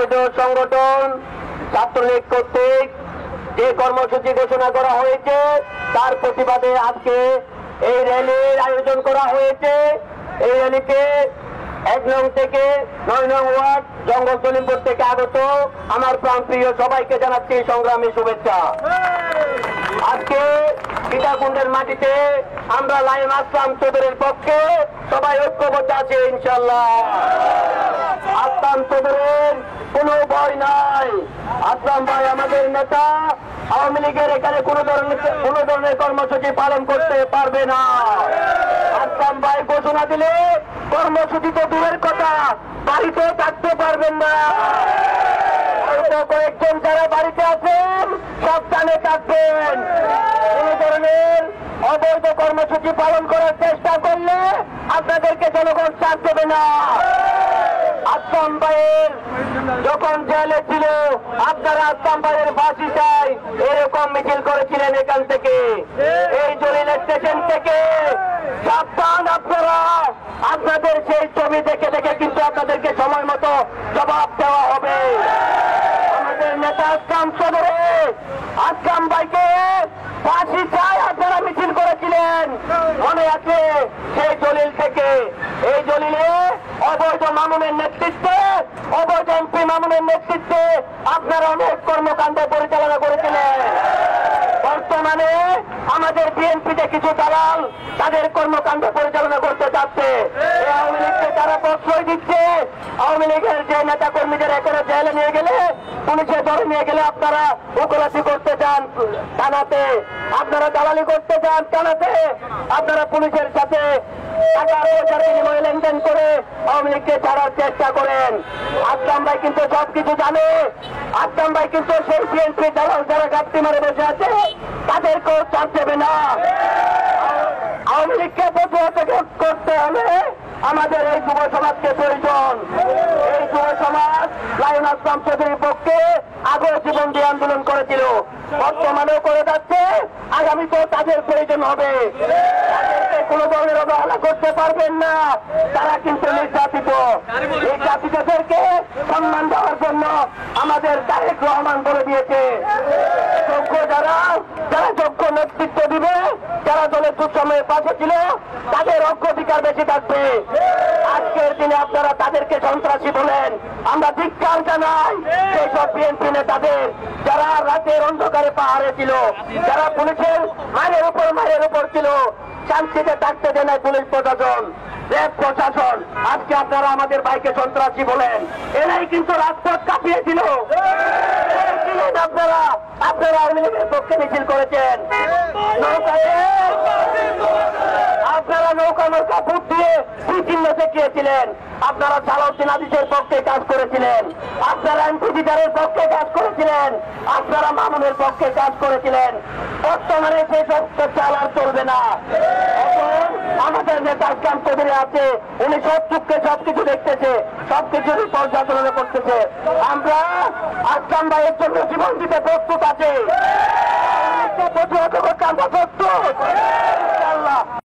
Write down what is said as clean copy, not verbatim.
অবৈধ সংগঠন ছাত্রলীগ কর্তৃক যে কর্মসূচি ঘোষণা করা হয়েছে তার প্রতিবাদে আজকে এই র্যালির আয়োজন করা হয়েছে। এই র্যালিতে 1 নং থেকে 9 নং ওয়ার্ড জঙ্গল সলিমপুর থেকে আগত আমার প্রাণপ্রিয় সবাইকে জানাচ্ছি সংগ্রামী শুভেচ্ছা। আজকে সীতাকুণ্ডের মাটিতে আমরা লাইম আসলাম চৌধুরীর পক্ষে সবাই ঐক্যবদ্ধ আছে ইনশাল্লাহ। আসলাম চৌধুরীর কোনো ভয় নাই। আসলাম ভাই আমাদের নেতা, আওয়ামী লীগের এখানে কোন ধরনের কর্মসূচি পালন করতে পারবে না। আসলাম ভাই ঘোষণা দিলে কর্মসূচি তো দূরের কথা, বাড়িতে থাকতে পারবেন না। কয়েকজন যারা বাড়িতে আছেন সাবধানে থাকবেন। কোন ধরনের অবৈধ কর্মসূচি পালন করার চেষ্টা করলে আপনাদেরকে জনগণ ছাড় দেবে না। আসলাম ভাইয়ের যখন জেলে ছিল আপনারা আসলাম ভাইয়ের ফাঁসি চাই এরকম মিছিল করেছিলেন এখান থেকে, এই জলিল স্টেশন থেকে। সাবধান আপনারা, আপনাদের সেই ছবি দেখে দেখে কিন্তু আপনাদেরকে সময় মতো জবাব দেওয়া হবে। আমাদের নেতা আসলাম চৌধুরী, আসলাম ভাইকে ফাঁসি চাই আপনারা মিছিল করেছিলেন মনে আছে সেই জলিল থেকে। এই জলিলে অবৈধ মামুনের নেতৃত্বে, অবৈধ এমপি মামুনের নেতৃত্বে আপনারা অনেক কর্মকাণ্ড পরিচালনা করেছিলেন। বর্তমানে আমাদের বিএনপিতে কিছু দালাল তাদের কর্মকাণ্ড পরিচালনা করতে চাচ্ছে। আওয়ামী লীগকে তারা প্রশ্রয় দিচ্ছে। আওয়ামী লীগের যে নেতা কর্মীদের এখানে জেলে নিয়ে গেলে, পুলিশে ধরে নিয়ে গেলে আপনারা ওকলাতি করতে চান থানাতে, আপনারা দালালি করতে চান থানাতে, আপনারা পুলিশের সাথে টাকার পয়সার বিনিময়ে লেনদেন করে আওয়ামী লীগকে ছাড়ার চেষ্টা করেন। আসলাম ভাই কিন্তু সবকিছু জানে। আসলাম ভাই কিন্তু সেই বিএনপি দালাল যারা গাপ্তি মারে বসে আছে তাদেরকেও ছাড় দেবে না। আওয়ামী লীগকে প্রতিহত করতে হলে আমাদের এই যুব সমাজকে প্রয়োজন। এই যুব সমাজ লাইম আসলাম চৌধুরীর পক্ষে আগেও জীবন দিয়ে আন্দোলন করেছিল, বর্তমানেও করে যাচ্ছে, আগামীতেও তাদের প্রয়োজন হবে। তাদেরকে কোনো ধরনের অবহেলা করতে পারবেন না। তারা কিন্তু নির্যাতিত, নির্যাতিতদেরকে সম্মান দেওয়ার জন্য আমাদের তারেক রহমান বলে দিয়েছে যোগ্য যারা যোগ্য নেতৃত্ব দিবে, যারা দলের দুঃসময়ের পাশে ছিল তাদের অগ্রাধিকার বেশি থাকবে। আজকের দিনে আপনারা তাদেরকে সন্ত্রাসী বলেন, আমরা ধিক্কার জানাই সেই সব বিএনপি নেতাদের যারা রাতের অন্ধকারে পাহাড়ে ছিল, যারা পুলিশের মায়ের উপর ছিল, শান্তিতে থাকতে দেয় না পুলিশ প্রশাসন, র্যাব প্রশাসন। আজকে আপনারা আমাদের ভাইকে সন্ত্রাসী বলেন, এরাই কিন্তু রাজপথ কাঁপিয়েছিল। আপনারা আওয়ামী লীগের পক্ষে মিছিল করেছেন, আপনারা নৌকা ফুট দিয়ে চিহ্ন দেখিয়েছিলেন, আপনারা সালাউদ্দিন আদিসের পক্ষে কাজ করেছিলেন, আপনারা এনটিভিটারের পক্ষে কাজ করেছিলেন, আপনারা মামুনের পক্ষে কাজ করেছিলেন। বর্তমানে সেই সব চাল আর চলবে না। এখন আমাদের নেতা আসলাম চৌধুরী আছে, উনি সব চুপকে সবকিছু দেখতেছে, সবকিছুরই পর্যালোচনা করতেছে। আমরা আসলাম ভাইয়ের জন্য জীবন দিতে প্রস্তুত আছে, প্রতিহত করতে আমরা প্রস্তুত।